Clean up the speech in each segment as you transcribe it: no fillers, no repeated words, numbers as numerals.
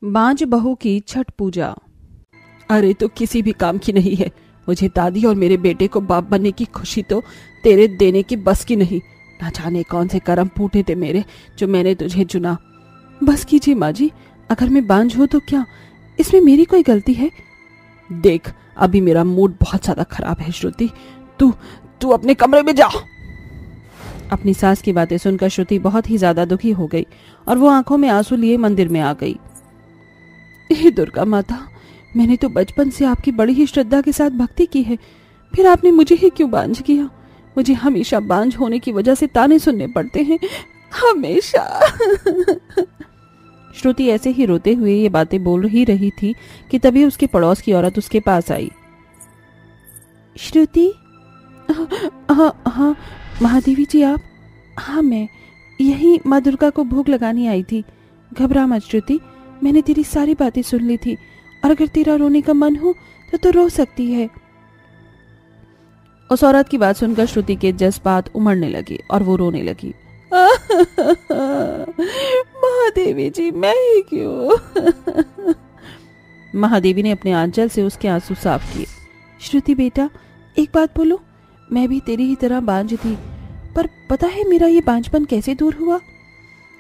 बांझ बहू की छठ पूजा। अरे तो किसी भी काम की नहीं है। मुझे दादी और मेरे बेटे को बाप बनने की खुशी तो तेरे देने की बस की नहीं। ना जाने कौन से कर्म फूटे थे मेरे जो मैंने तुझे चुना। बस कीजिए माँ जी, अगर मैं बांझ हूँ तो क्या इसमें मेरी कोई गलती है? देख, अभी मेरा मूड बहुत ज्यादा खराब है श्रुति। तू अपने कमरे में जा। अपनी सास की बातें सुनकर श्रुति बहुत ही ज्यादा दुखी हो गई और वो आंखों में आंसू लिए मंदिर में आ गई। हे दुर्गा माता, मैंने तो बचपन से आपकी बड़ी ही श्रद्धा के साथ भक्ति की है, फिर आपने मुझे ही क्यों बांझ किया? मुझे हमेशा बांझ होने की वजह से ताने सुनने पड़ते हैं, हमेशा। श्रुति ऐसे ही रोते हुए ये बातें बोल ही रही थी कि तभी उसके पड़ोस की औरत उसके पास आई। श्रुति? हाँ महादेवी जी आप? हाँ मैं यही माँ दुर्गा को भोग लगाने आई थी। घबरा मत श्रुति, मैंने तेरी सारी बातें सुन ली थी और अगर तेरा रोने का मन हो तो रो सकती है। उस औरत की बात सुनकर श्रुति के जज्बात उमड़ने लगे और वो रोने लगी। महादेवी जी, मैं ही क्यों? महादेवी ने अपने आंचल से उसके आंसू साफ किए। श्रुति बेटा, एक बात बोलो, मैं भी तेरी ही तरह बांझ थी, पर पता है मेरा ये बांझपन कैसे दूर हुआ?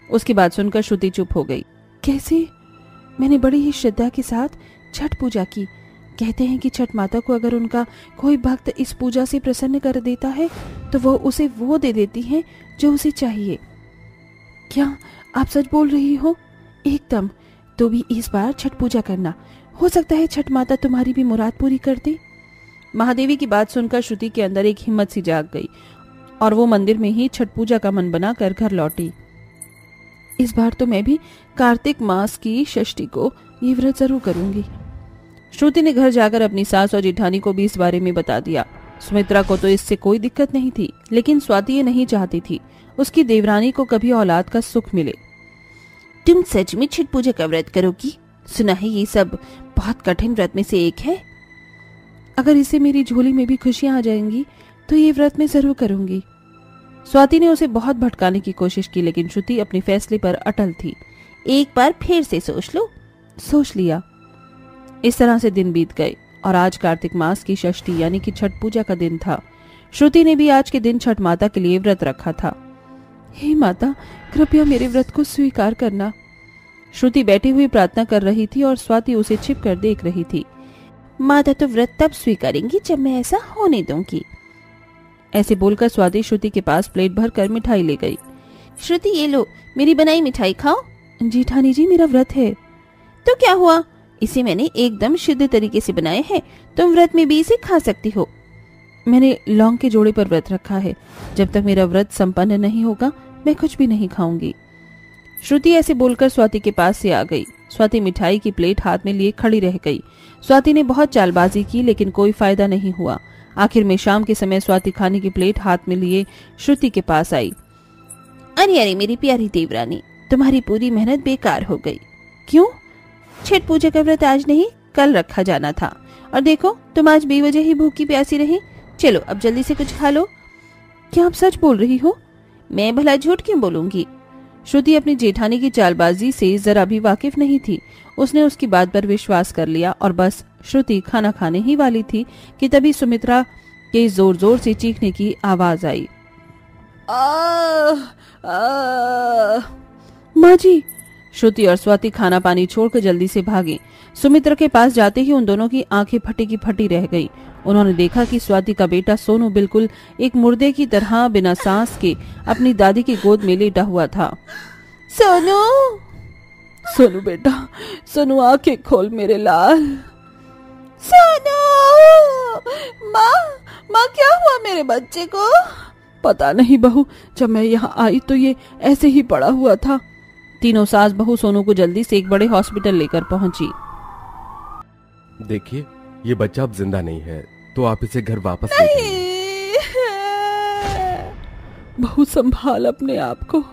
उसकी बात सुनकर श्रुति चुप हो गई। कैसे? मैंने बड़ी ही श्रद्धा के साथ छठ पूजा की। कहते हैं कि छठ माता को अगर उनका कोई भक्त इस पूजा से प्रसन्न कर देता है तो वो उसे वो दे देती हैं जो उसे चाहिए। क्या आप सच बोल रही हो? एकदम। तो भी इस बार छठ पूजा करना, हो सकता है छठ माता तुम्हारी भी मुराद पूरी कर दे। महादेवी की बात सुनकर श्रुति के अंदर एक हिम्मत सी जाग गई और वो मंदिर में ही छठ पूजा का मन बनाकर घर लौटी। इस बार तो मैं भी कार्तिक मास की षष्ठी को ये व्रत जरूर करूंगी। श्रुति ने घर जाकर अपनी सास और जेठानी को भी इस बारे में बता दिया। सुमित्रा को तो इससे कोई दिक्कत नहीं थी, लेकिन स्वाति ये नहीं चाहती थी उसकी देवरानी को कभी औलाद का सुख मिले। तुम सच में छठ पूजा का व्रत करोगी? सुना है ये सब बहुत कठिन व्रत में से एक है। अगर इससे मेरी झोली में भी खुशियां आ जाएंगी तो ये व्रत मैं जरूर करूंगी। स्वाति ने उसे बहुत भटकाने की कोशिश की, लेकिन श्रुति अपने फैसले पर अटल थी। एक बार फिर से सोच लो। सोच लिया। इस तरह से दिन बीत गए और आज कार्तिक मास की षष्ठी यानी कि छठ पूजा का दिन था। श्रुति ने भी आज के दिन छठ माता के लिए व्रत रखा था। हे माता, कृपया मेरे व्रत को स्वीकार करना। श्रुति बैठी हुई प्रार्थना कर रही थी और स्वाति उसे छिप कर देख रही थी। माता तो व्रत तब स्वीकारेंगी जब मैं ऐसा होने दूंगी। ऐसे बोलकर स्वाति श्रुति के पास प्लेट भर कर मिठाई ले गई। श्रुति ये लो, मेरी बनाई मिठाई खाओ। जेठानी जी, मेरा व्रत है। तो क्या हुआ, इसे मैंने एकदम शुद्ध तरीके से बनाए हैं, तुम व्रत में भी इसे खा सकती हो। मैंने लौंग के जोड़े पर व्रत रखा है, जब तक मेरा व्रत संपन्न नहीं होगा मैं कुछ भी नहीं खाऊंगी। श्रुति ऐसे बोलकर स्वाति के पास से आ गई। स्वाति मिठाई की प्लेट हाथ में लिए खड़ी रह गई। स्वाति ने बहुत चालबाजी की, लेकिन कोई फायदा नहीं हुआ। आखिर में शाम के समय स्वाति खाने की प्लेट हाथ में लिए श्रुति के पास आई। अरे अरे मेरी प्यारी देवरानी, तुम्हारी पूरी मेहनत बेकार हो गई। क्यों? छठ पूजा का व्रत आज नहीं कल रखा जाना था, और देखो तुम आज बेवजह ही भूखी प्यासी रही। चलो अब जल्दी से कुछ खा लो। क्या आप सच बोल रही हो? मैं भला झूठ क्यों बोलूंगी? श्रुति अपनी जेठानी की चालबाजी से जरा भी वाकिफ नहीं थी। उसने उसकी बात पर विश्वास कर लिया और बस श्रुति खाना खाने ही वाली थी कि तभी सुमित्रा के जोर जोर से चीखने की आवाज आई। माँ जी! श्रुति और स्वाति खाना पानी छोड़कर जल्दी से भागी। सुमित्रा के पास जाते ही उन दोनों की आंखें फटी की फटी रह गई। उन्होंने देखा कि स्वाति का बेटा सोनू बिल्कुल एक मुर्दे की तरह बिना सांस के अपनी दादी की गोद में लेटा हुआ था। सोनू! सोनू बेटा, सोनू आंखें खोल मेरे लाल। सोनू! माँ क्या हुआ मेरे बच्चे को? पता नहीं बहू, जब मैं यहाँ आई तो ये ऐसे ही पड़ा हुआ था। तीनों सास बहू सोनू को जल्दी से एक बड़े हॉस्पिटल लेकर पहुंची। देखिए, ये बच्चा अब जिंदा नहीं है, तो आप इसे घर वापस ले जाइए। बहू संभाल अपने आप को।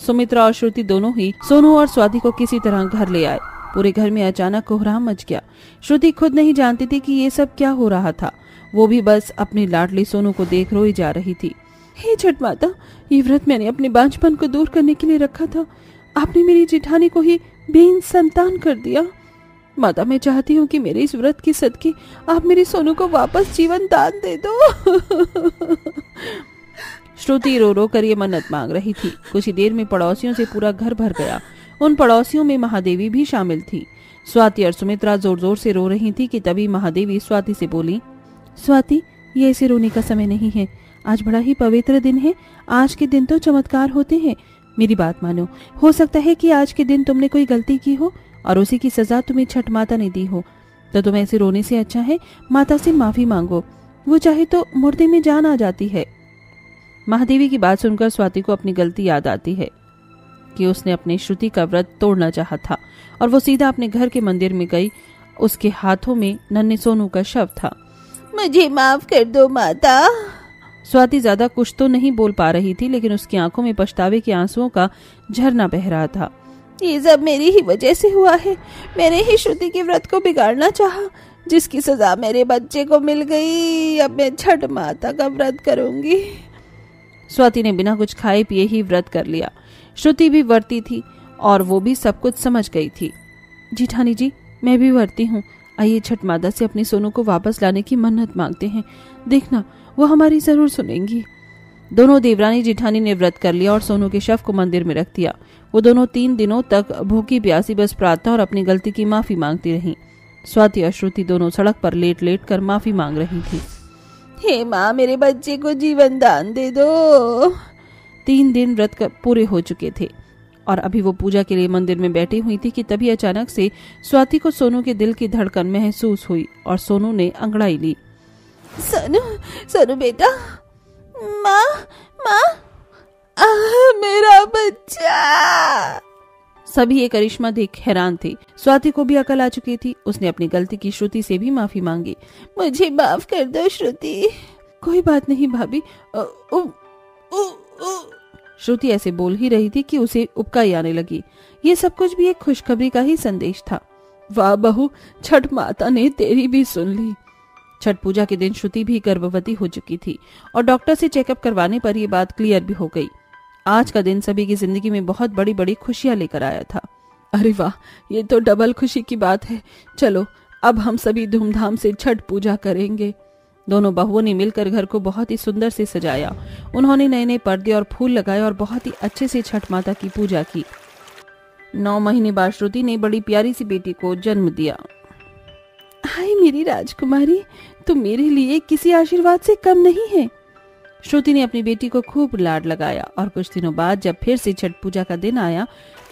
सुमित्रा और श्रुति दोनों ही सोनू और स्वाति को किसी तरह घर ले आए। पूरे घर में अचानक कोहराम मच गया। श्रुति खुद नहीं जानती थी कि ये सब क्या हो रहा था। वो भी बस अपनी लाडली सोनू को देख रोई जा रही थी। हे छठ माता, ये व्रत मैंने अपने बांझपन को दूर करने के लिए रखा था। आपने मेरी जेठानी को ही बेइन संतान कर दिया। माता, मैं चाहती हूँ कि मेरे इस व्रत की सदके आप मेरी सोनू को वापस जीवन दान दे दो। श्रुति रो रो कर ये मन्नत मांग रही थी। कुछ ही देर में पड़ोसियों से पूरा घर भर गया। उन पड़ोसियों में महादेवी भी शामिल थी। स्वाति और सुमित्रा जोर जोर से रो रही थी कि तभी महादेवी स्वाति से बोली, स्वाति, ये ऐसे रोने का समय नहीं है। आज बड़ा ही पवित्र दिन है। आज के दिन तो चमत्कार होते हैं। मेरी बात मानो, हो सकता है कि आज के दिन तुमने कोई गलती की हो और उसी की सजा तुम्हें छठ माता ने दी हो। तो तुम्हें ऐसे रोने से अच्छा है माता से माफी मांगो, वो चाहे तो मुर्दे में जान आ जाती है। महादेवी की बात सुनकर स्वाति को अपनी गलती याद आती है कि उसने अपने श्रुति का व्रत तोड़ना चाहा था और वो सीधा अपने घर के मंदिर में गई। उसके हाथों में नन्हे सोनू का शव था। मुझे माफ कर दो माता। स्वाति ज्यादा कुछ तो नहीं बोल पा रही थी, लेकिन उसकी आंखों में पछतावे के आंसुओं का झरना बह रहा था। ये सब मेरी ही वजह से हुआ है। मैंने ही श्रुति के व्रत को बिगाड़ना चाहा, जिसकी सजा मेरे बच्चे को मिल गई। अब मैं छठ माता का व्रत करूंगी। स्वाति ने बिना कुछ खाए पिए ही व्रत कर लिया। श्रुति भी व्रती थी और वो भी सब कुछ समझ गई थी। जेठानी जी, मैं भी व्रती हूँ। आइए छठ माता से अपनी सोनू को वापस लाने की मन्नत मांगते हैं। देखना, वो हमारी जरूर सुनेंगी। दोनों देवरानी जेठानी ने व्रत कर लिया और सोनू के शव को मंदिर में रख दिया। वो दोनों 3 दिनों तक भूखी प्यासी बस प्रार्थना और अपनी गलती की माफी मांगती रहीं। स्वाति और श्रुति दोनों सड़क पर लेट लेट कर माफी मांग रही थी। हे माँ, मेरे बच्चे को जीवन दान दे दो। 3 दिन व्रत पूरे हो चुके थे और अभी वो पूजा के लिए मंदिर में बैठी हुई थी कि तभी अचानक से स्वाति को सोनू के दिल की धड़कन महसूस हुई और सोनू ने अंगड़ाई ली। सोनू, सोनू बेटा। माँ, माँ, मेरा बच्चा। सभी ये करिश्मा देख हैरान थे। स्वाति को भी अकल आ चुकी थी। उसने अपनी गलती की श्रुति से भी माफी मांगी। मुझे माफ कर दो श्रुति। कोई बात नहीं भाभी। श्रुति ऐसे बोल ही रही थी कि उसे उबकाई आने लगी। ये सब कुछ भी एक खुशखबरी का ही संदेश था। वाह बहू, छठ माता ने तेरी भी सुन ली। छठ पूजा के दिन श्रुति भी गर्भवती हो चुकी थी और डॉक्टर से चेकअप करवाने पर यह बात क्लियर भी हो गई। आज का दिन सभी की जिंदगी में बहुत बड़ी बड़ी खुशियां लेकर आया था। अरे वाह, ये तो डबल खुशी की बात है। चलो अब हम सभी धूमधाम से छठ पूजा करेंगे। दोनों बहुओं ने मिलकर घर को बहुत ही सुंदर से सजाया। उन्होंने नए नए पर्दे और फूल लगाए और बहुत ही अच्छे से छठ माता की पूजा की। 9 महीने बाद श्रुति ने बड़ी प्यारी सी बेटी को जन्म दिया। हाय मेरी राजकुमारी, तुम मेरे लिए किसी आशीर्वाद से कम नहीं है। श्रुति ने अपनी बेटी को खूब लाड लगाया और कुछ दिनों बाद जब फिर से छठ पूजा का दिन आया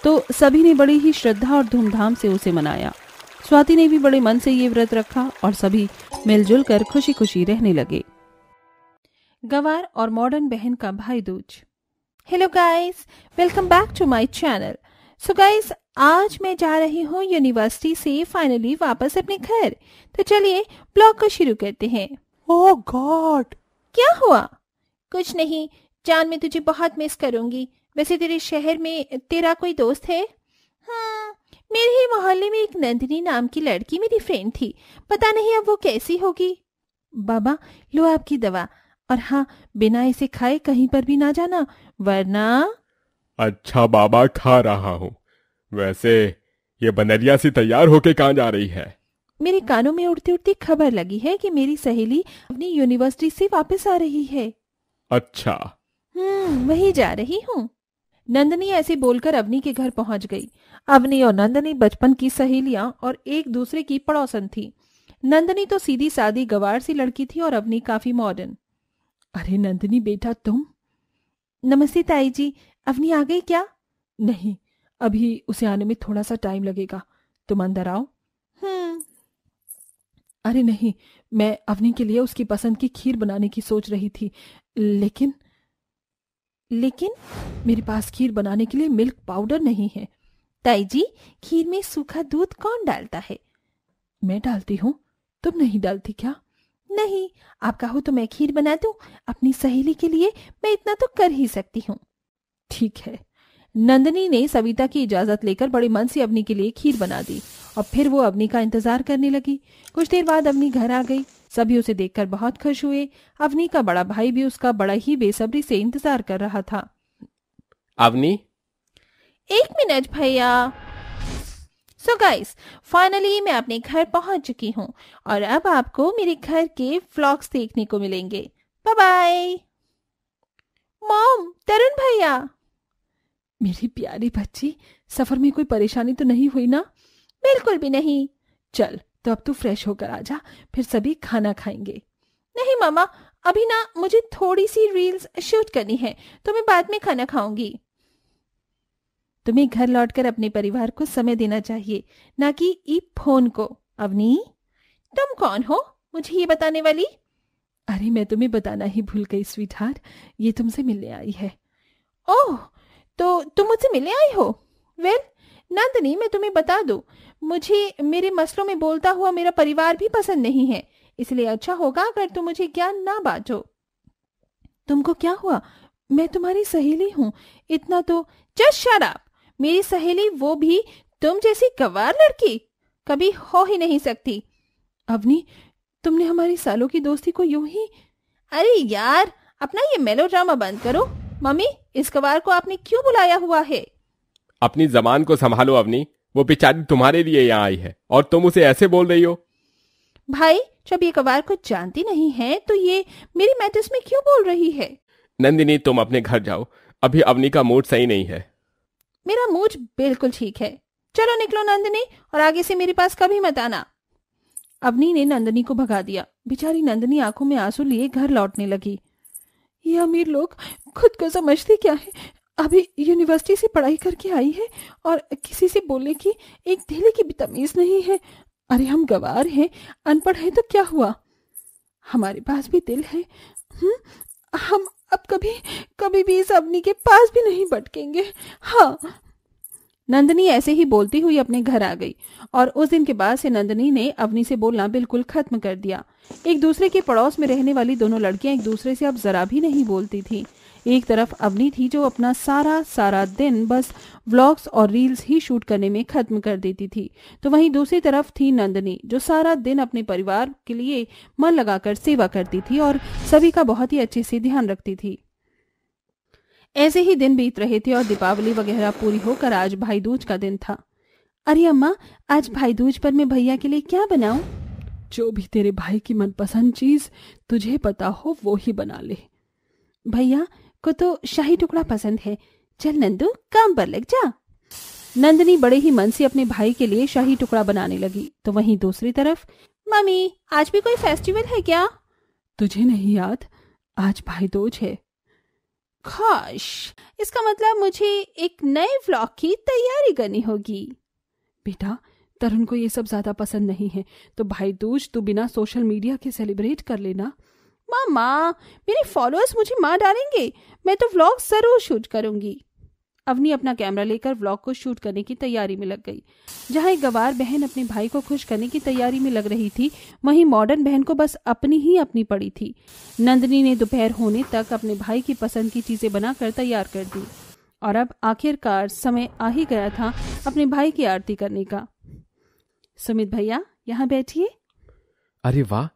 तो सभी ने बड़ी ही श्रद्धा और धूमधाम से उसे मनाया। स्वाति ने भी बड़े मन से ये व्रत रखा और सभी मिलजुल कर खुशी खुशी रहने लगे। गवार और मॉडर्न बहन का Bhai Dooj. Hello guys, welcome back to my channel. So guys, आज मैं जा रही हूँ यूनिवर्सिटी से फाइनली वापस अपने घर। तो चलिए ब्लॉग को शुरू करते हैं। ओह गॉड, क्या हुआ? कुछ नहीं जान, मैं तुझे बहुत मिस करूंगी। वैसे तेरे शहर में तेरा कोई दोस्त है? मेरे ही मोहल्ले में एक नंदिनी नाम की लड़की मेरी फ्रेंड थी। पता नहीं अब वो कैसी होगी। बाबा, लो आपकी दवा। और हाँ, बिना इसे खाए कहीं पर भी ना जाना, वरना। अच्छा बाबा, खा रहा हूँ। वैसे ये बनरिया से तैयार होके कहाँ जा रही है? मेरे कानों में उड़ती उड़ती खबर लगी है कि मेरी सहेली अपनी यूनिवर्सिटी से वापस आ रही है। अच्छा। वही जा रही हूँ। नंदनी ऐसे बोलकर अवनी के घर पहुंच गई। अवनी और नंदनी बचपन की सहेलियां और एक दूसरे की पड़ोसन थी। नंदनी तो सीधी सादी गवार सी लड़की थी और अवनी काफी मॉडर्न। अरे नंदनी बेटा, तुम? नमस्ते ताई जी। अवनी आ गई क्या? नहीं, अभी उसे आने में थोड़ा सा टाइम लगेगा। तुम अंदर आओ। अरे नहीं, मैं अवनी के लिए उसकी पसंद की खीर बनाने की सोच रही थी, लेकिन मेरे पास खीर बनाने के लिए मिल्क पाउडर नहीं है। ताई जी, खीर में सूखा दूध कौन डालता है? मैं डालती हूँ, तुम नहीं डालती क्या? नहीं, आप कहो तो मैं खीर बना दूं। अपनी सहेली के लिए मैं इतना तो कर ही सकती हूँ। ठीक है। नंदनी ने सविता की इजाजत लेकर बड़े मन से अवनी के लिए खीर बना दी और फिर वो अवनी का इंतजार करने लगी। कुछ देर बाद अवनी घर आ गई। सभी उसे देखकर बहुत खुश हुए। अवनी का बड़ा भाई भी उसका बड़ा ही बेसब्री से इंतजार कर रहा था। अवनी, 1 मिनट भैया। सो गाइस, फाइनली मैं अपने घर पहुंच चुकी हूँ और अब आपको मेरे घर के व्लॉग्स देखने को मिलेंगे। Bye bye. मॉम, तरुण भैया। मेरी प्यारी बच्ची, सफर में कोई परेशानी तो नहीं हुई ना? बिल्कुल भी नहीं। चल, तो अब तू फ्रेश होकर आ जा, फिर सभी खाना खाएंगे। नहीं मामा, अभी ना मुझे थोड़ी सी रील्स शूट करनी है, तो मैं बाद में खाना खाऊंगी। तुम्हें घर लौटकर अपने परिवार को समय देना चाहिए, ना कि ई फोन को। अवनी, तुम कौन हो मुझे ये बताने वाली? अरे मैं तुम्हें बताना ही भूल गई स्वीटहार्ट, ये तुमसे मिलने आई है। ओह, तो तुम मुझसे मिलने आई हो? वेल नंदिनी, मैं तुम्हें बता दूं, मुझे मेरे मसलों में बोलता हुआ मेरा परिवार भी पसंद नहीं है, इसलिए अच्छा होगा अगर तुम मुझे ज्ञान ना बांटो। तुमको क्या हुआ? मैं तुम्हारी सहेली हूँ, इतना तो। Just shut up. मेरी सहेली, वो भी तुम जैसी गंवार लड़की, कभी हो ही नहीं सकती। अवनी, तुमने हमारी सालों की दोस्ती को यूं ही। अरे यार, अपना ये मेलोड्रामा बंद करो। मम्मी, इस गंवार को आपने क्यों बुलाया हुआ है? अपनी जबान को संभालो अवनी, वो बेचारी तुम्हारे लिए यहाँ आई है और तुम उसे ऐसे बोल रही हो। भाई, जब ये गंवार को जानती नहीं है तो ये मेरी मैटर्स में क्यों बोल रही है? नंदिनी, तुम अपने घर जाओ, अभी अवनी का मूड सही नहीं है। मेरा मूड बिल्कुल ठीक है। चलो निकलो नंदिनी, और आगे से मेरे पास कभी मत आना। अवनी ने नंदिनी को भगा दिया। बेचारी नंदिनी आंखों में आंसू लिए घर लौटने लगी। ये अमीर लोग खुद को समझते क्या है? अभी यूनिवर्सिटी से पढ़ाई करके आई है और किसी से बोलने की एक धीले की भी तमीज नहीं है। अरे हम गवार हैं, अनपढ़ हैं तो क्या हुआ? हमारे पास भी दिल है। हम अब कभी भी इस अवनी के पास भी नहीं भटकेंगे। हाँ। नंदिनी ऐसे ही बोलती हुई अपने घर आ गई और उस दिन के बाद से नंदिनी ने अवनी से बोलना बिल्कुल खत्म कर दिया। एक दूसरे के पड़ोस में रहने वाली दोनों लड़कियां एक दूसरे से अब जरा भी नहीं बोलती थी। एक तरफ अवनी थी जो अपना सारा दिन बस व्लॉग्स और रील्स ही शूट करने में खत्म कर देती थी, तो वहीं दूसरी तरफ थी नंदिनी जो सारा दिन अपने परिवार के लिए मन लगाकर सेवा करती थी और सभी का बहुत ही अच्छे से ध्यान रखती थी। ऐसे ही दिन बीत रहे थे और दीपावली वगैरह पूरी होकर आज भाई दूज का दिन था। अरे अम्मा, आज भाई दूज पर मैं भैया के लिए क्या बनाऊं? जो भी तेरे भाई की मनपसंद चीज तुझे पता हो वो ही बना ले। भैया को तो शाही टुकड़ा पसंद है। चल नंदू, काम पर लग जा। नंदिनी बड़े ही मन से अपने भाई के लिए शाही टुकड़ा बनाने लगी, तो वहीं दूसरी तरफ, मम्मी, आज भी कोई फेस्टिवल है क्या? तुझे नहीं याद? आज भाई दूज है। खाश, इसका मतलब मुझे एक नए व्लॉग की तैयारी करनी होगी। बेटा, तरुण को ये सब ज्यादा पसंद नहीं है, तो भाई दूज तू बिना सोशल मीडिया के सेलिब्रेट कर लेना। मामा, मेरे फॉलोअर्स मुझे मार डालेंगे। मैं तो व्लॉग जरूर शूट करूंगी। अवनी अपना कैमरा लेकर व्लॉग को शूट करने की तैयारी में लग गई। जहां एक गवार बहन अपने भाई को खुश करने की तैयारी में लग रही थी, वहीं मॉडर्न बहन को बस अपनी पड़ी थी। नंदिनी ने दोपहर होने तक अपने भाई की पसंद की चीजें बनाकर तैयार कर दी और अब आखिरकार समय आ ही गया था अपने भाई की आरती करने का। सुमित भैया, यहाँ बैठिए। अरे वाह,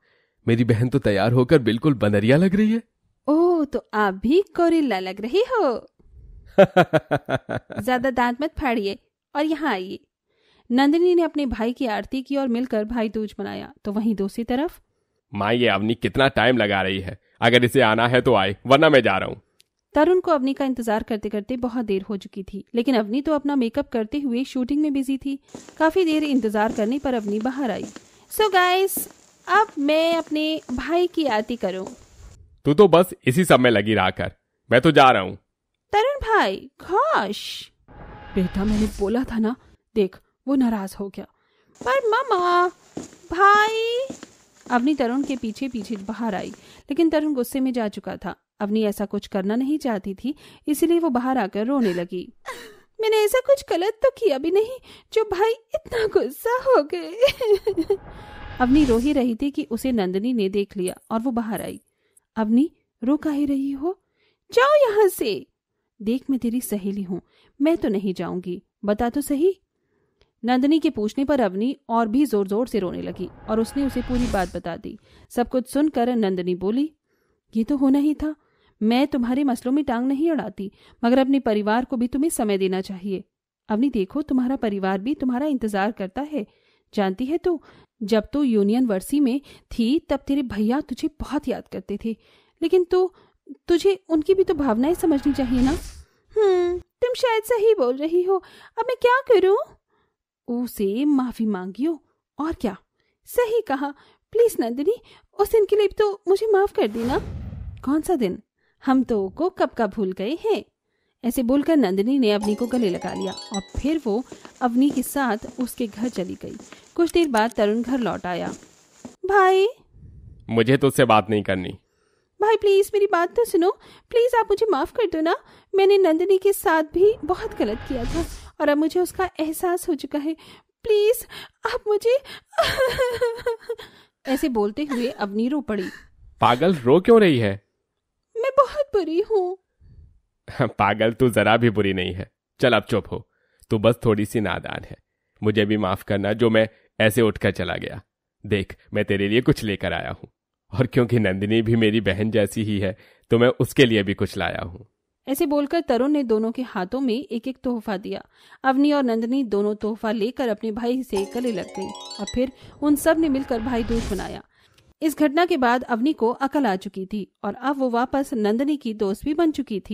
मेरी बहन तो तैयार होकर बिल्कुल बनरिया लग रही है। ओह, तो आप भी गोरिल्ला लग रही हो। ज्यादा दांत मत फाड़िए और यहाँ आइए। नंदिनी ने अपने भाई की आरती की और मिलकर भाई दूज मनाया, तो वहीं दूसरी तरफ, माँ, ये अवनी कितना टाइम लगा रही है। अगर इसे आना है तो आए, वरना मैं जा रहा हूँ। तरुण को अवनी का इंतजार करते करते बहुत देर हो चुकी थी, लेकिन अवनी तो अपना मेकअप करते हुए शूटिंग में बिजी थी। काफी देर इंतजार करने पर अवनी बाहर आई। सो गाइस, अब मैं अपने भाई की आरती करूं। तू तो बस इसी सब में लगी रहा कर, मैं तो जा रहा हूँ। तरुण भाई, खाश। बेटा, मैंने बोला था ना, देख वो नाराज हो गया। पर मामा, भाई। अवनी तरुण के पीछे पीछे बाहर आई, लेकिन तरुण गुस्से में जा चुका था। अवनी ऐसा कुछ करना नहीं चाहती थी, इसलिए वो बाहर आकर रोने लगी। मैंने ऐसा कुछ गलत तो किया भी नहीं जो भाई इतना गुस्सा हो गए। अवनी रो ही रही थी कि उसे नंदिनी ने देख लिया और वो बाहर आई। अवनी, रो काहे रही हो? जाओ यहाँ से। देख, मैं तेरी सहेली हूँ, मैं तो नहीं जाऊंगी, बता तो सही। नंदिनी के पूछने पर अवनी और भी जोर जोर से रोने लगी और उसने उसे पूरी बात बता दी। सब कुछ सुनकर नंदिनी बोली, ये तो होना ही था। मैं तुम्हारे मसलों में टांग नहीं अड़ाती, मगर अपने परिवार को भी तुम्हें समय देना चाहिए। अवनी देखो, तुम्हारा परिवार भी तुम्हारा इंतजार करता है। जानती है तो जब तो यूनियन वर्सी में थी तब तेरे भैया तुझे बहुत याद करते थे, लेकिन तुझे उनकी भी तो भावनाएं समझनी चाहिए ना। तुम शायद सही बोल रही हो। अब मैं क्या करूं? उसे माफी मांगियो, और क्या। सही कहा। प्लीज नंदिनी, उस दिन के लिए तो मुझे माफ कर देना। कौन सा दिन? हम तो को कब का भूल गए हैं। ऐसे बोलकर नंदिनी ने अवनी को गले लगा लिया और फिर वो अवनी के साथ उसके घर चली गई। कुछ देर बाद तरुण घर लौट आया। भाई, मुझे तो उससे बात नहीं करनी। भाई प्लीज मेरी बात तो सुनो। प्लीज आप मुझे माफ कर दो ना। मैंने नंदिनी के साथ भी बहुत गलत किया था और अब मुझे उसका एहसास हो चुका है। प्लीज आप मुझे ऐसे बोलते हुए अवनी रो पड़ी। पागल, रो क्यों रही है? मैं बहुत बुरी हूँ। पागल, तू जरा भी बुरी नहीं है। चल अब चुप हो, तू बस थोड़ी सी नादान है। मुझे भी माफ करना जो मैं ऐसे उठकर चला गया। देख, मैं तेरे लिए कुछ लेकर आया हूँ, और क्योंकि नंदिनी भी मेरी बहन जैसी ही है तो मैं उसके लिए भी कुछ लाया हूँ। ऐसे बोलकर तरुण ने दोनों के हाथों में एक एक तोहफा दिया। अवनी और नंदिनी दोनों तोहफा लेकर अपने भाई से गले लग गई और फिर उन सब ने मिलकर भाई दूज बनाया। इस घटना के बाद अवनी को अकल आ चुकी थी और अब वो वापस नंदिनी की दोस्त भी बन चुकी थी।